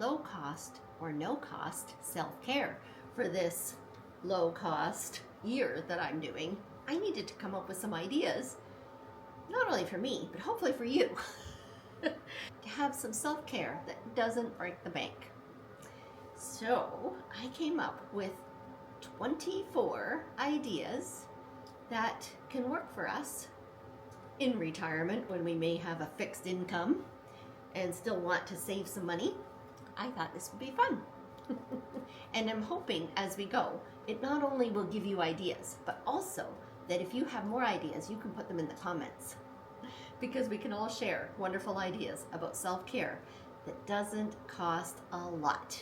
low cost or no cost self-care for this low cost year that I'm doing, I needed to come up with some ideas, not only for me, but hopefully for you, to have some self-care that doesn't break the bank. So I came up with 24 ideas that can work for us in retirement when we may have a fixed income and still want to save some money. I thought this would be fun. And I'm hoping as we go, it not only will give you ideas, but also that if you have more ideas, you can put them in the comments, because we can all share wonderful ideas about self-care that doesn't cost a lot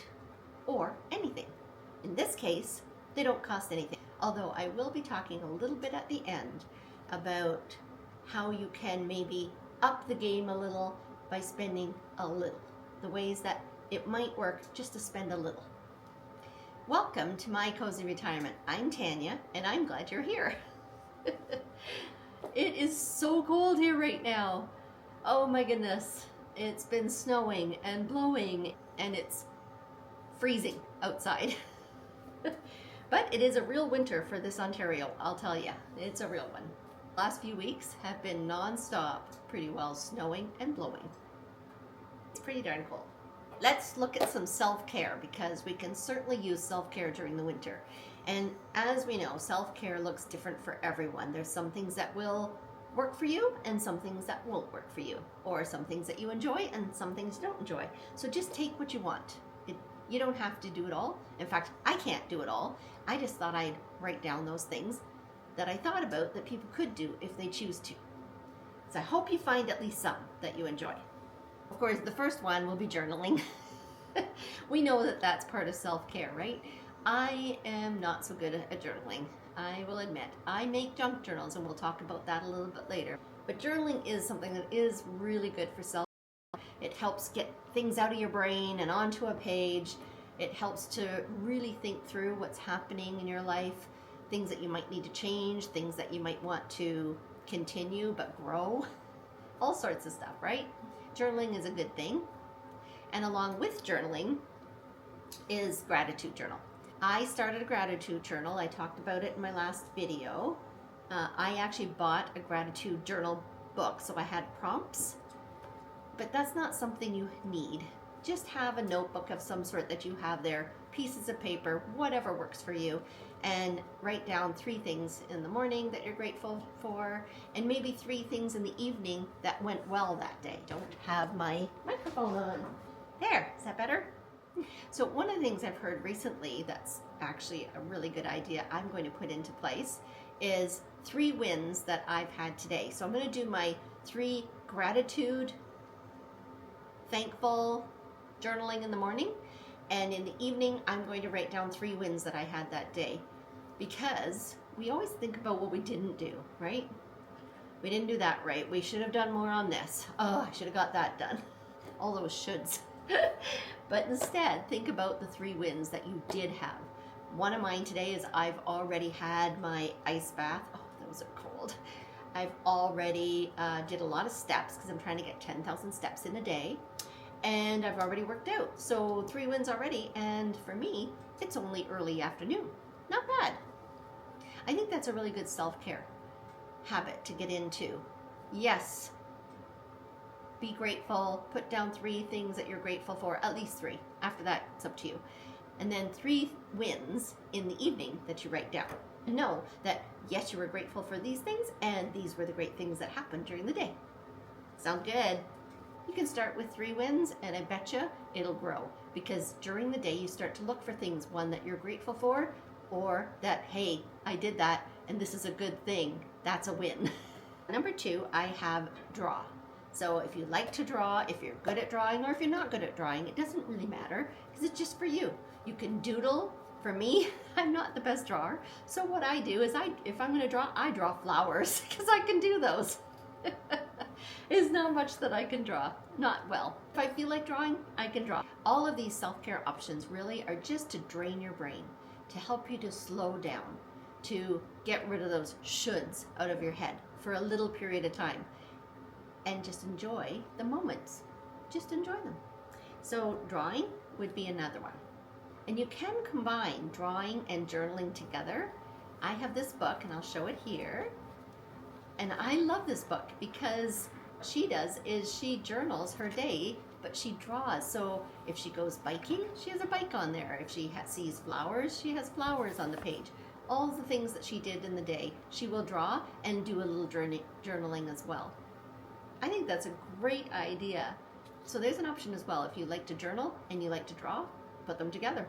or anything. In this case, they don't cost anything. Although I will be talking a little bit at the end about how you can maybe up the game a little by spending a little. The ways that it might work just to spend a little. Welcome to my cozy retirement. I'm Tanya, and I'm glad you're here. It is so cold here right now. Oh my goodness. It's been snowing and blowing, and it's freezing outside. But it is a real winter for this Ontario, I'll tell you. It's a real one. Last few weeks have been non-stop, pretty well snowing and blowing. It's pretty darn cold. Let's look at some self-care, because we can certainly use self-care during the winter. And as we know, self-care looks different for everyone. There's some things that will work for you and some things that won't work for you, or some things that you enjoy and some things you don't enjoy. So just take what you want. You don't have to do it all. In fact, I can't do it all. I just thought I'd write down those things that I thought about that people could do if they choose to. So I hope you find at least some that you enjoy. Of course, the first one will be journaling. We know that that's part of self-care, right? I am not so good at journaling, I will admit. I make junk journals, and we'll talk about that a little bit later. But journaling is something that is really good for self-care. It helps get things out of your brain and onto a page. It helps to really think through what's happening in your life, things that you might need to change, things that you might want to continue but grow, all sorts of stuff, right? Journaling is a good thing. And along with journaling is gratitude journal. I started a gratitude journal. I talked about it in my last video. I actually bought a gratitude journal book, so I had prompts. But that's not something you need. Just have a notebook of some sort that you have there, pieces of paper, whatever works for you, and write down 3 things in the morning that you're grateful for, and maybe 3 things in the evening that went well that day. Don't have my microphone on. There, is that better? So one of the things I've heard recently that's actually a really good idea I'm going to put into place is 3 wins that I've had today. So I'm going to do my 3 gratitude, thankful journaling in the morning, and in the evening I'm going to write down 3 wins that I had that day, because we always think about what we didn't do, right? We didn't do that right. We should have done more on this. Oh, I should have got that done. All those shoulds. But instead, think about the 3 wins that you did have. One of mine today is I've already had my ice bath. Oh, those are cold. I've already did a lot of steps, because I'm trying to get 10,000 steps in a day. And I've already worked out. So 3 wins already. And for me, it's only early afternoon. Not bad. I think that's a really good self-care habit to get into. Yes. Be grateful. Put down 3 things that you're grateful for. At least 3. After that, it's up to you. And then 3 wins in the evening that you write down. And know that, yes, you were grateful for these things, and these were the great things that happened during the day. Sound good? You can start with 3 wins, and I betcha it'll grow. Because during the day, you start to look for things, one that you're grateful for, or that, hey, I did that, and this is a good thing. That's a win. Number 2, I have draw. So if you like to draw, if you're good at drawing, or if you're not good at drawing, it doesn't really matter, because it's just for you. You can doodle. For me, I'm not the best drawer. So what I do is, if I'm going to draw, I draw flowers, because I can do those. There's not much that I can draw. Not well. If I feel like drawing, I can draw. All of these self-care options really are just to drain your brain, to help you to slow down, to get rid of those shoulds out of your head for a little period of time, and just enjoy the moments. Just enjoy them. So drawing would be another one. And you can combine drawing and journaling together. I have this book, and I'll show it here. And I love this book because what she does is she journals her day, but she draws. So if she goes biking, she has a bike on there. If she sees flowers, she has flowers on the page. All the things that she did in the day, she will draw and do a little journaling as well. I think that's a great idea. So there's an option as well. If you like to journal and you like to draw, put them together.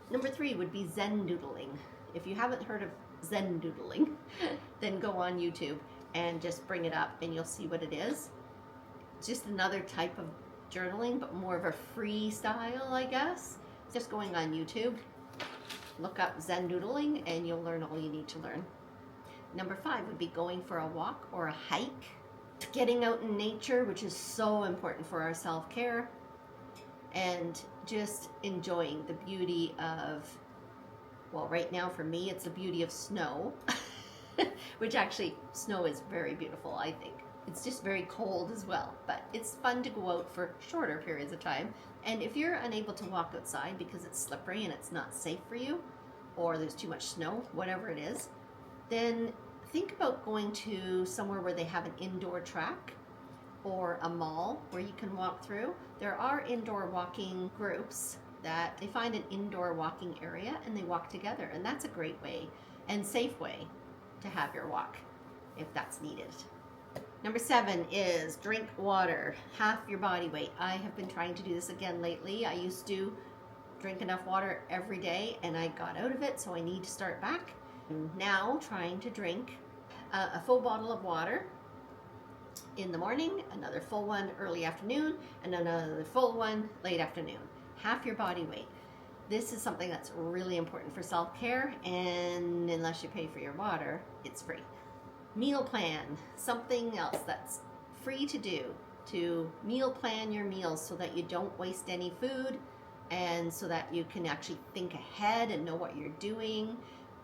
Number 3 would be Zen doodling. If you haven't heard of Zen doodling, then go on YouTube and just bring it up and you'll see what it is. It's just another type of journaling, but more of a free style, I guess. Just going on YouTube, look up Zen doodling and you'll learn all you need to learn. Number 5 would be going for a walk or a hike. Getting out in nature, which is so important for our self-care, and just enjoying the beauty of, well, right now for me, it's the beauty of snow, which actually, snow is very beautiful, I think. It's just very cold as well, but it's fun to go out for shorter periods of time. And if you're unable to walk outside because it's slippery and it's not safe for you, or there's too much snow, whatever it is, then think about going to somewhere where they have an indoor track or a mall where you can walk through. There are indoor walking groups that they find an indoor walking area and they walk together, and that's a great way and safe way to have your walk if that's needed. Number 7 is drink water, half your body weight. I have been trying to do this again lately. I used to drink enough water every day and I got out of it, so I need to start back. Now trying to drink a full bottle of water in the morning, another full one early afternoon, and another full one late afternoon. Half your body weight. This is something that's really important for self-care, and unless you pay for your water, it's free. Meal plan, something else that's free to do, to meal plan your meals so that you don't waste any food and so that you can actually think ahead and know what you're doing.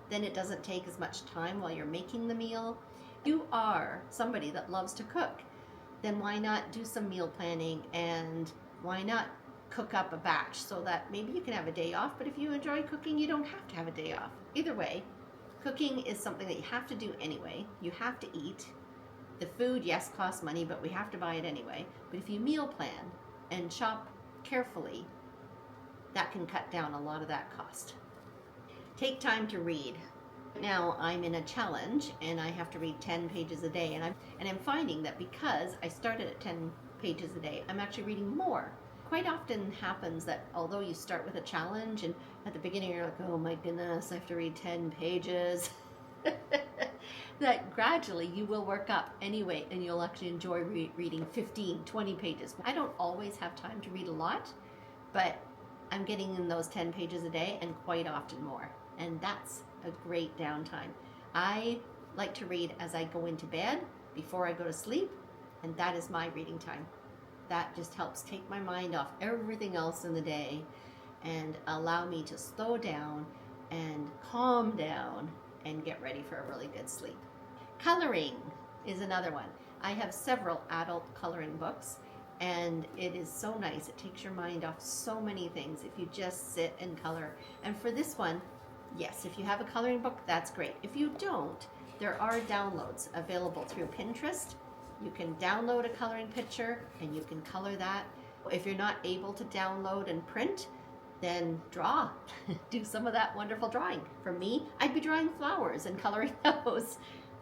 Then it doesn't take as much time while you're making the meal. If you are somebody that loves to cook, then why not do some meal planning, and why not cook up a batch so that maybe you can have a day off, but if you enjoy cooking, you don't have to have a day off. Either way, cooking is something that you have to do anyway. You have to eat. The food, yes, costs money, but we have to buy it anyway. But if you meal plan and shop carefully, that can cut down a lot of that cost. Take time to read. Now I'm in a challenge and I have to read 10 pages a day, and I'm finding that because I started at 10 pages a day, I'm actually reading more. Quite often happens that although you start with a challenge and at the beginning you're like, oh my goodness, I have to read 10 pages, that gradually you will work up anyway and you'll actually enjoy reading 15, 20 pages. I don't always have time to read a lot, but I'm getting in those 10 pages a day and quite often more. And that's a great downtime. I like to read as I go into bed, before I go to sleep, and that is my reading time. That just helps take my mind off everything else in the day and allow me to slow down and calm down and get ready for a really good sleep. Coloring is another one. I have several adult coloring books, and it is so nice. It takes your mind off so many things if you just sit and color. And for this one, yes, if you have a coloring book, that's great. If you don't, there are downloads available through Pinterest. You can download a coloring picture and you can color that. If you're not able to download and print, then draw. Do some of that wonderful drawing. For me, I'd be drawing flowers and coloring those.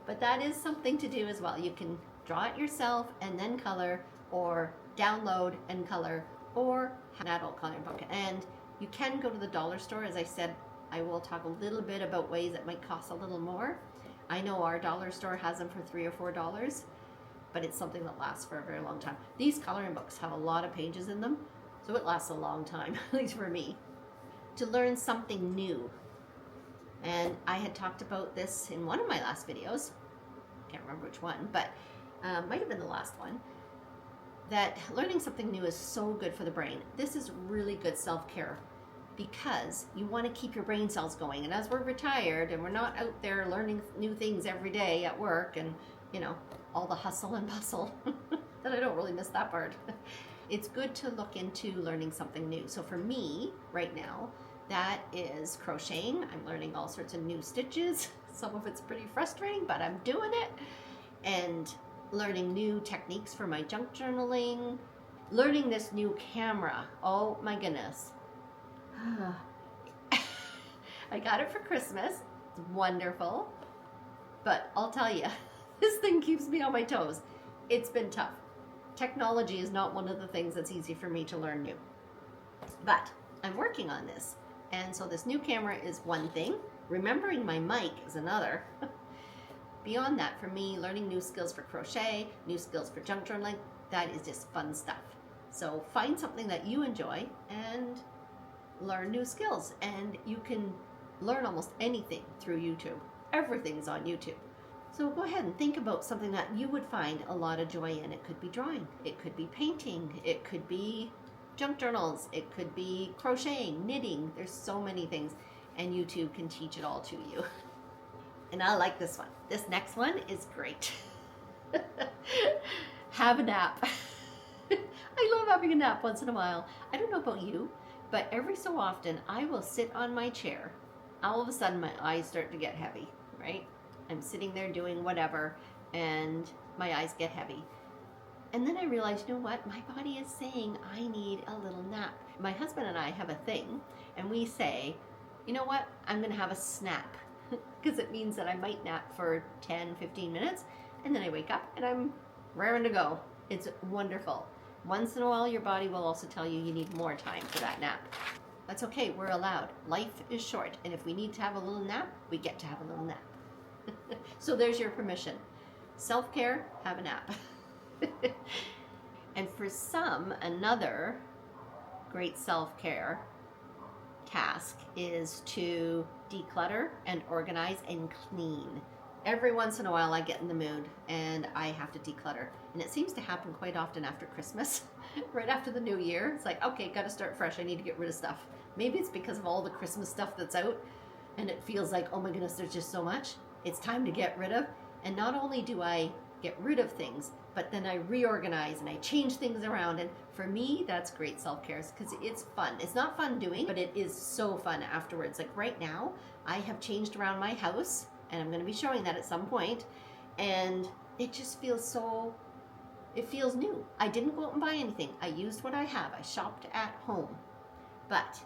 But that is something to do as well. You can draw it yourself and then color, or download and color, or have an adult coloring book. And you can go to the dollar store. As I said, I will talk a little bit about ways that might cost a little more. I know our dollar store has them for $3 or $4, but it's something that lasts for a very long time. These coloring books have a lot of pages in them, so it lasts a long time, at least for me. To learn something new. And I had talked about this in one of my last videos. Can't remember which one, but might have been the last one. That learning something new is so good for the brain. This is really good self-care because you want to keep your brain cells going. And as we're retired and we're not out there learning new things every day at work and, you know, all the hustle and bustle, that I don't really miss that part. it's good to look into learning something new. So for me right now, that is crocheting. I'm learning all sorts of new stitches. Some of it's pretty frustrating, but I'm doing it. And learning new techniques for my junk journaling. Learning this new camera. Oh my goodness. I got it for Christmas. It's wonderful. But I'll tell you, this thing keeps me on my toes. It's been tough. Technology is not one of the things that's easy for me to learn new. But I'm working on this. And so this new camera is one thing. Remembering my mic is another. Beyond that, for me, learning new skills for crochet, new skills for junk journaling, that is just fun stuff. So find something that you enjoy and learn new skills. And you can learn almost anything through YouTube. Everything's on YouTube. So go ahead and think about something that you would find a lot of joy in. It could be drawing, it could be painting, it could be junk journals, it could be crocheting, knitting. There's so many things, and YouTube can teach it all to you. And I like this one. This next one is great. Have a nap. I love having a nap once in a while. I don't know about you, but every so often I will sit on my chair. All of a sudden my eyes start to get heavy, right? I'm sitting there doing whatever and my eyes get heavy. And then I realized, you know what? My body is saying I need a little nap. My husband and I have a thing, and we say, you know what? I'm going to have a snap, because it means that I might nap for 10, 15 minutes, and then I wake up and I'm raring to go. It's wonderful. Once in a while, your body will also tell you you need more time for that nap. That's okay. We're allowed. Life is short, and if we need to have a little nap, we get to have a little nap. So there's your permission. Self-care, have a nap. And for some, another great self-care task is to declutter and organize and clean. Every once in a while I get in the mood and I have to declutter. And it seems to happen quite often after Christmas, right after the new year. It's like, okay, gotta start fresh. I need to get rid of stuff. Maybe it's because of all the Christmas stuff that's out and it feels like, oh my goodness, there's just so much. It's time to get rid of. And not only do I get rid of things, but then I reorganize and I change things around. And for me, that's great self-care because it's fun. It's not fun doing, but it is so fun afterwards. Like right now, I have changed around my house and I'm going to be showing that at some point. And it just feels so, it feels new. I didn't go out and buy anything. I used what I have. I shopped at home, but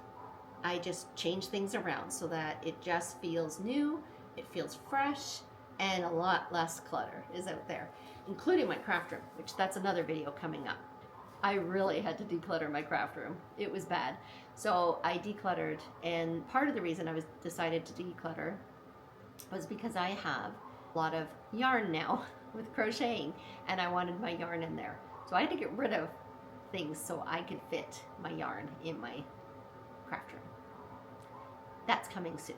I just changed things around so that it just feels new. It feels fresh. And a lot less clutter is out there, including my craft room, which that's another video coming up. I really had to declutter my craft room. It was bad. So I decluttered, and part of the reason I decided to declutter was because I have a lot of yarn now with crocheting, and I wanted my yarn in there. So I had to get rid of things so I could fit my yarn in my craft room. That's coming soon.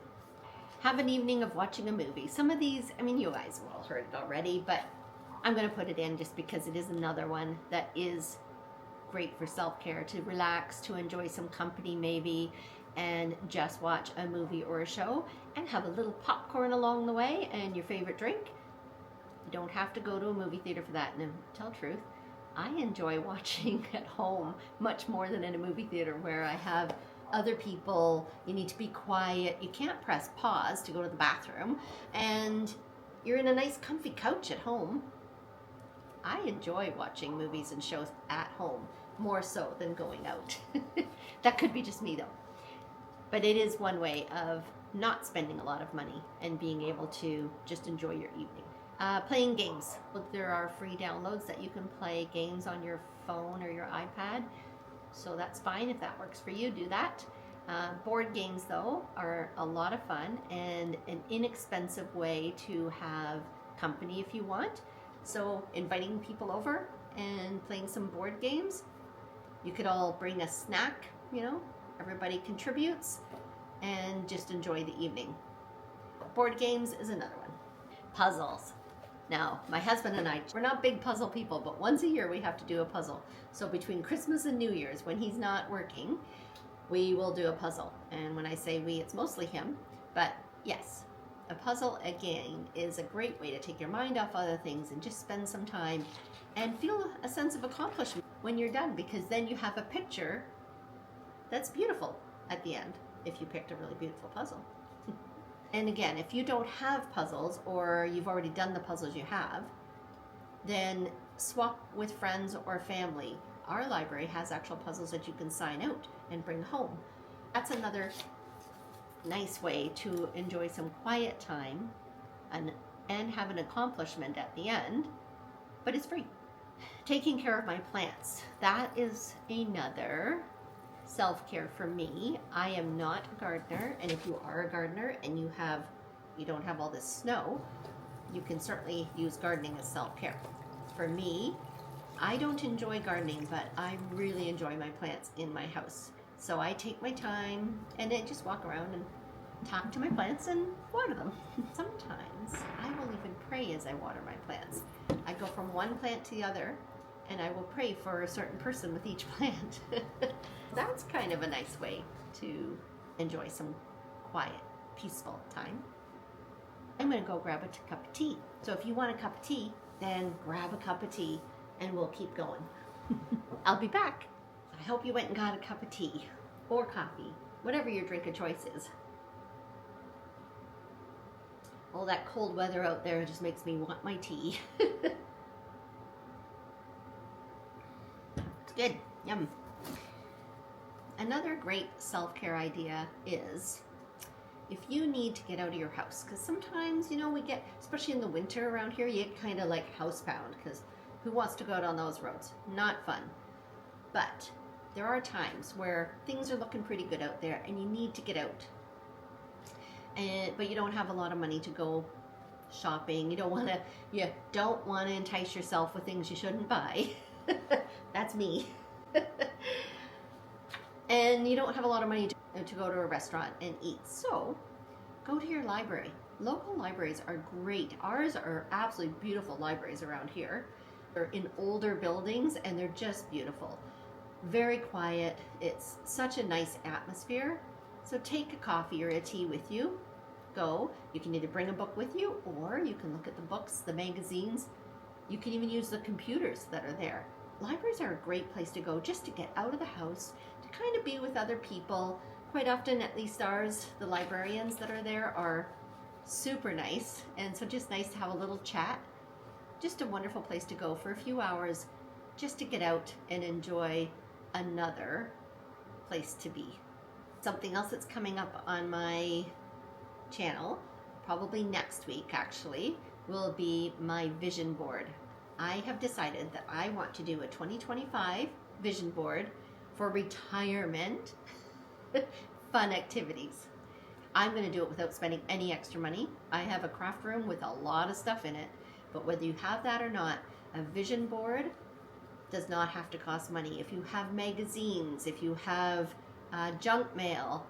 Have an evening of watching a movie. Some of these, I mean, you guys have all heard it already, but I'm going to put it in just because it is another one that is great for self-care, to relax, to enjoy some company maybe, and just watch a movie or a show and have a little popcorn along the way and your favorite drink. You don't have to go to a movie theater for that. And to tell the truth, I enjoy watching at home much more than in a movie theater where I have other people, you need to be quiet, you can't press pause to go to the bathroom, and you're in a nice comfy couch at home. I enjoy watching movies and shows at home more so than going out. That could be just me though. But it is one way of not spending a lot of money and being able to just enjoy your evening. Playing games. Well, there are free downloads that you can play games on your phone or your iPad. So that's fine if that works for you, do that. Board games, though, are a lot of fun and an inexpensive way to have company if you want. So inviting people over and playing some board games. You could all bring a snack, you know, everybody contributes, and just enjoy the evening. Board games is another one. Puzzles. Now, my husband and I, we're not big puzzle people, but once a year we have to do a puzzle. So between Christmas and New Year's, when he's not working, we will do a puzzle. And when I say we, it's mostly him. But yes, a puzzle, again, is a great way to take your mind off other things and just spend some time and feel a sense of accomplishment. when you're done, because then you have a picture that's beautiful at the end if you picked a really beautiful puzzle. And again, if you don't have puzzles or you've already done the puzzles you have, then swap with friends or family. Our library has actual puzzles that you can sign out and bring home. That's another nice way to enjoy some quiet time and have an accomplishment at the end, but it's free. Taking care of my plants. That is another self-care for me. I am not a gardener, and if you are a gardener and you don't have all this snow, you can certainly use gardening as self-care. For me, I don't enjoy gardening, but I really enjoy my plants in my house. So I take my time and then just walk around and talk to my plants and water them. Sometimes I will even pray as I water my plants. I go from one plant to the other and I will pray for a certain person with each plant. That's kind of a nice way to enjoy some quiet, peaceful time. I'm going to go grab a cup of tea. So if you want a cup of tea, then grab a cup of tea and we'll keep going. I'll be back. I hope you went and got a cup of tea or coffee, whatever your drink of choice is. All that cold weather out there just makes me want my tea. It's good. Yum. Another great self-care idea is if you need to get out of your house, because sometimes, we get, especially in the winter around here, you get kind of like housebound, because who wants to go out on those roads? Not fun. But there are times where things are looking pretty good out there and you need to get out. But you don't have a lot of money to go shopping. You don't want to entice yourself with things you shouldn't buy. That's me. And you don't have a lot of money to go to a restaurant and eat. So go to your library. Local libraries are great. Ours are absolutely beautiful libraries around here. They're in older buildings and they're just beautiful. Very quiet. It's such a nice atmosphere. So take a coffee or a tea with you. Go. You can either bring a book with you or you can look at the books, the magazines. You can even use the computers that are there. Libraries are a great place to go just to get out of the house, to kind of be with other people. Quite often, at least ours, the librarians that are there are super nice, and so just nice to have a little chat. Just a wonderful place to go for a few hours just to get out and enjoy another place to be. Something else that's coming up on my channel, probably next week actually, will be my vision board. I have decided that I want to do a 2025 vision board for retirement fun activities. I'm going to do it without spending any extra money. I have a craft room with a lot of stuff in it, but whether you have that or not, a vision board does not have to cost money. If you have magazines, if you have junk mail,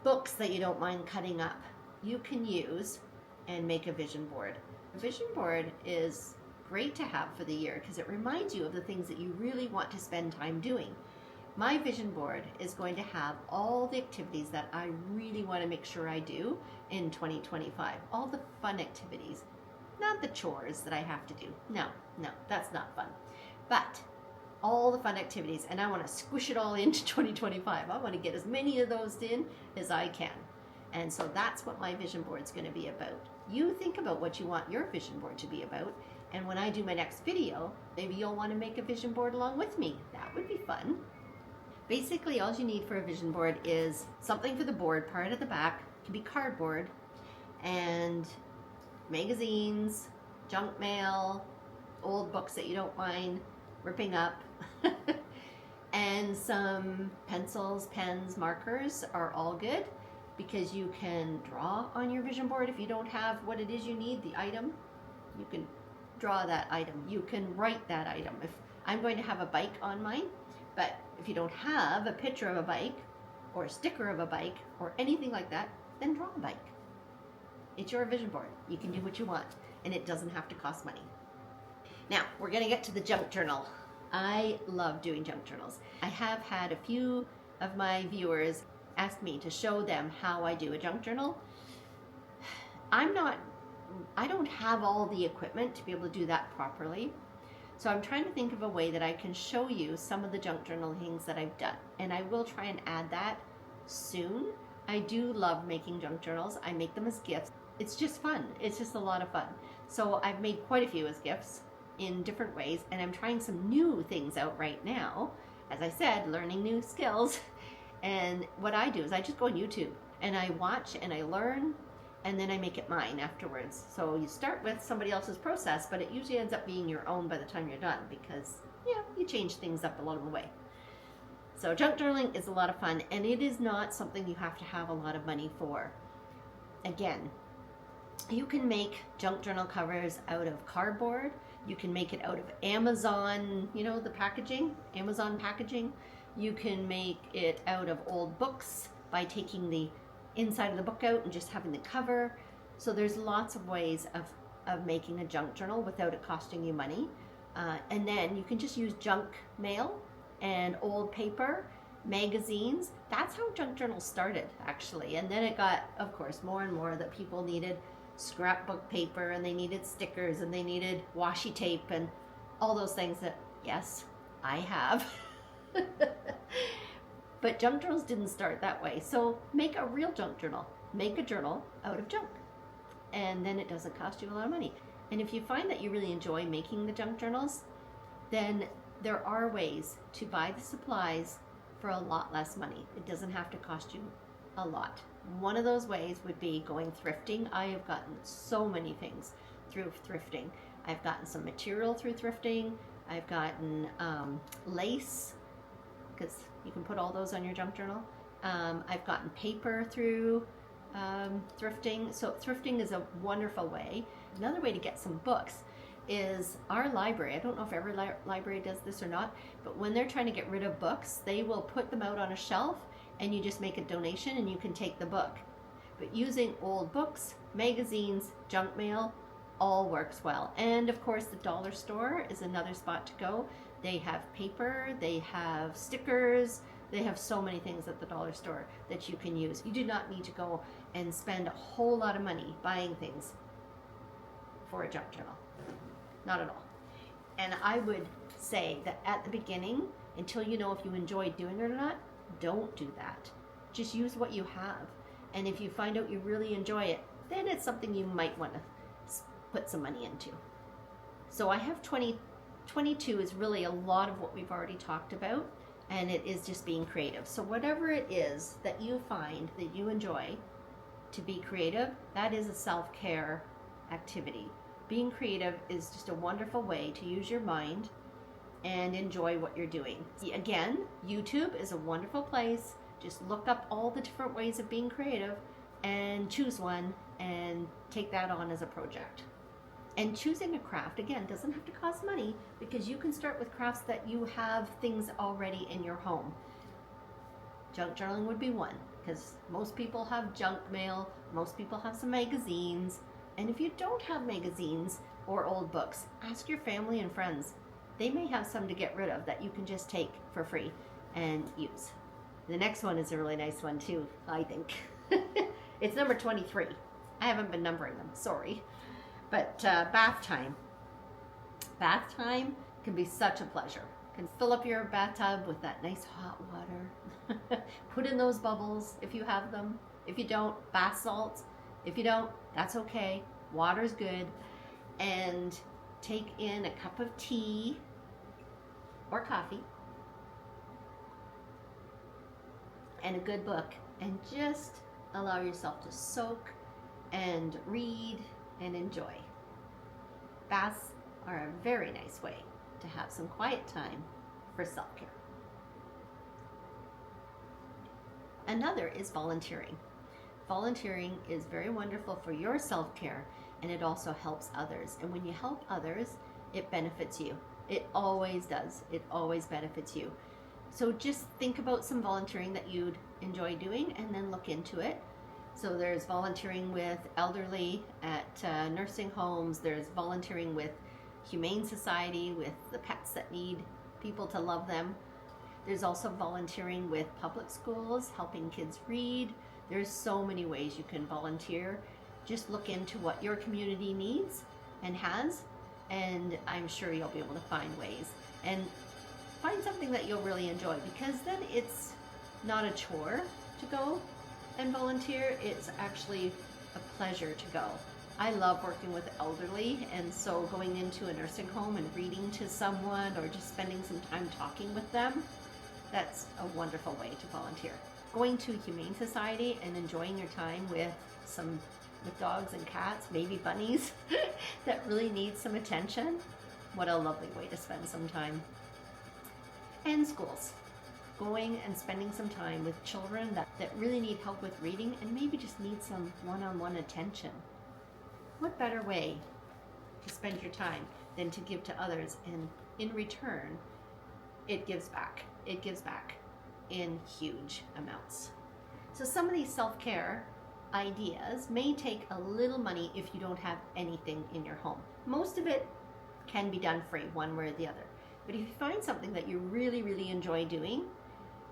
books that you don't mind cutting up, you can use and make a vision board. A vision board is great to have for the year because it reminds you of the things that you really want to spend time doing. My vision board is going to have all the activities that I really want to make sure I do in 2025. All the fun activities, not the chores that I have to do. No, that's not fun. But all the fun activities, and I want to squish it all into 2025. I want to get as many of those in as I can. And so that's what my vision board is going to be about. You think about what you want your vision board to be about, and when I do my next video, maybe you'll want to make a vision board along with me. That would be fun. Basically, all you need for a vision board is something for the board part at the back. It can be cardboard, and magazines, junk mail, old books that you don't mind ripping up, and some pencils, pens, markers are all good because you can draw on your vision board. If you don't have what it is you need, the item, you can draw that item. You can write that item. If I'm going to have a bike on mine, but if you don't have a picture of a bike or a sticker of a bike or anything like that, then draw a bike. It's your vision board. You can do what you want, and it doesn't have to cost money. Now, we're going to get to the junk journal. I love doing junk journals. I have had a few of my viewers ask me to show them how I do a junk journal. I don't have all the equipment to be able to do that properly. So I'm trying to think of a way that I can show you some of the junk journal things that I've done. And I will try and add that soon. I do love making junk journals. I make them as gifts. It's just fun. It's just a lot of fun. So I've made quite a few as gifts in different ways, and I'm trying some new things out right now. As I said, learning new skills. And what I do is I just go on YouTube and I watch and I learn, and then I make it mine afterwards. So you start with somebody else's process, but it usually ends up being your own by the time you're done, because you change things up along the way. So junk journaling is a lot of fun, and it is not something you have to have a lot of money for. Again, you can make junk journal covers out of cardboard. You can make it out of Amazon, the packaging, Amazon packaging. You can make it out of old books by taking the inside of the book out and just having the cover. So there's lots of ways of making a junk journal without it costing you money. And then you can just use junk mail and old paper, magazines. That's how junk journals started, actually. And then it got, of course, more and more that people needed scrapbook paper, and they needed stickers, and they needed washi tape, and all those things that, yes, I have. But junk journals didn't start that way. So make a real junk journal. Make a journal out of junk. And then it doesn't cost you a lot of money. And if you find that you really enjoy making the junk journals, then there are ways to buy the supplies for a lot less money. It doesn't have to cost you a lot. One of those ways would be going thrifting. I have gotten so many things through thrifting. I've gotten some material through thrifting. I've gotten lace, because you can put all those on your junk journal. I've gotten paper through thrifting. So thrifting is a wonderful way. Another way to get some books is our library. I don't know if every library does this or not, but when they're trying to get rid of books, they will put them out on a shelf, and you just make a donation and you can take the book. But using old books, magazines, junk mail, all works well. And of course, the dollar store is another spot to go. They have paper, they have stickers, they have so many things at the dollar store that you can use. You do not need to go and spend a whole lot of money buying things for a junk journal. Not at all. And I would say that at the beginning, until you know if you enjoy doing it or not, don't do that. Just use what you have. And if you find out you really enjoy it, then it's something you might want to put some money into. So I have 22 is really a lot of what we've already talked about, and it is just being creative. So whatever it is that you find that you enjoy to be creative, that is a self-care activity. Being creative is just a wonderful way to use your mind and enjoy what you're doing. Again, YouTube is a wonderful place. Just look up all the different ways of being creative and choose one and take that on as a project. And choosing a craft, again, doesn't have to cost money, because you can start with crafts that you have things already in your home. Junk journaling would be one, because most people have junk mail, most people have some magazines. And if you don't have magazines or old books, ask your family and friends. They may have some to get rid of that you can just take for free and use. The next one is a really nice one too, I think. It's number 23. I haven't been numbering them, sorry. But bath time. Bath time can be such a pleasure. You can fill up your bathtub with that nice hot water. Put in those bubbles if you have them. If you don't, bath salts. If you don't, that's okay. Water's good. And take in a cup of tea or coffee and a good book, and just allow yourself to soak and read and enjoy. Baths are a very nice way to have some quiet time for self-care. Another is volunteering. Volunteering is very wonderful for your self-care, and it also helps others. And when you help others, it benefits you. It always does. It always benefits you. So just think about some volunteering that you'd enjoy doing and then look into it. So there's volunteering with elderly at nursing homes. There's volunteering with Humane Society, with the pets that need people to love them. There's also volunteering with public schools, helping kids read. There's so many ways you can volunteer. Just look into what your community needs and has, and I'm sure you'll be able to find ways and find something that you'll really enjoy, because then it's not a chore to go and volunteer. It's actually a pleasure to go. I love working with elderly, and so going into a nursing home and reading to someone or just spending some time talking with them, that's a wonderful way to volunteer. Going to a humane society and enjoying your time with dogs and cats, maybe bunnies that really need some attention. What a lovely way to spend some time. And schools. Going and spending some time with children that really need help with reading and maybe just need some one-on-one attention. What better way to spend your time than to give to others, and in return, it gives back. It gives back in huge amounts. So some of these self-care ideas may take a little money if you don't have anything in your home. Most of it can be done free, one way or the other. But if you find something that you really, really enjoy doing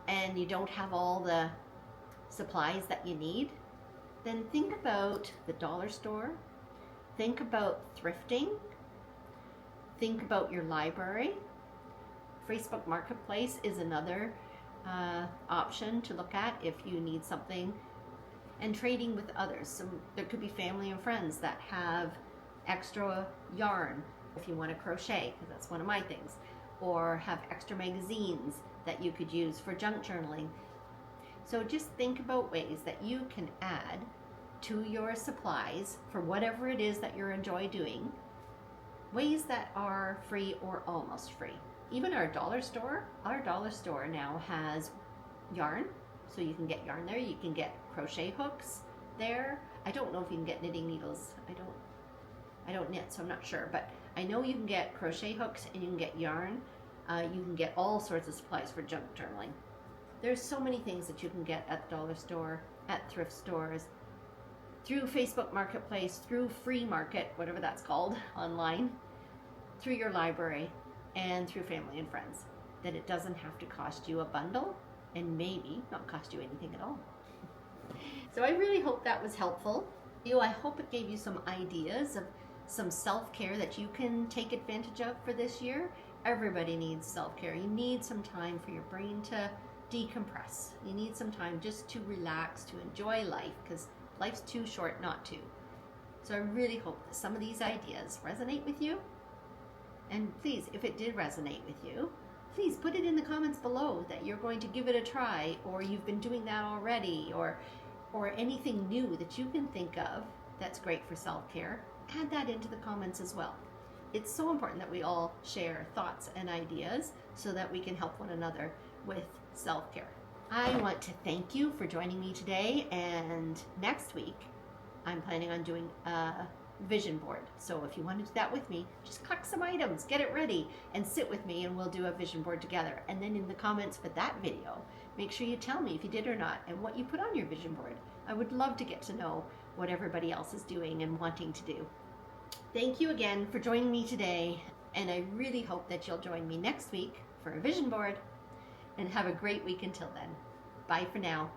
and you don't have all the supplies that you need, then think about the dollar store. Think about thrifting. Think about your library. Facebook Marketplace is another option to look at if you need something. And trading with others. So there could be family and friends that have extra yarn if you want to crochet, because that's one of my things, or have extra magazines that you could use for junk journaling. So just think about ways that you can add to your supplies for whatever it is that you enjoy doing, ways that are free or almost free. Even our dollar store now has yarn, so you can get yarn there. You can get crochet hooks there. I don't know if you can get knitting needles. I don't knit, so I'm not sure, but I know you can get crochet hooks and you can get yarn. You can get all sorts of supplies for junk journaling. There's so many things that you can get at the dollar store, at thrift stores, through Facebook Marketplace, through Free Market, whatever that's called, online, through your library, and through family and friends, that it doesn't have to cost you a bundle and maybe not cost you anything at all. So I really hope that was helpful. I hope it gave you some ideas of some self-care that you can take advantage of for this year. Everybody needs self-care. You need some time for your brain to decompress. You need some time just to relax, to enjoy life, because life's too short not to. So I really hope that some of these ideas resonate with you. And please, if it did resonate with you, please put it in the comments below that you're going to give it a try, or you've been doing that already, or anything new that you can think of that's great for self-care. Add that into the comments as well. It's so important that we all share thoughts and ideas so that we can help one another with self-care. I want to thank you for joining me today, and next week I'm planning on doing a vision board. So if you want to do that with me, just collect some items, get it ready, and sit with me, and we'll do a vision board together. And then in the comments for that video, make sure you tell me if you did or not and what you put on your vision board. I would love to get to know what everybody else is doing and wanting to do. Thank you again for joining me today, and I really hope that you'll join me next week for a vision board, and have a great week until then. Bye for now.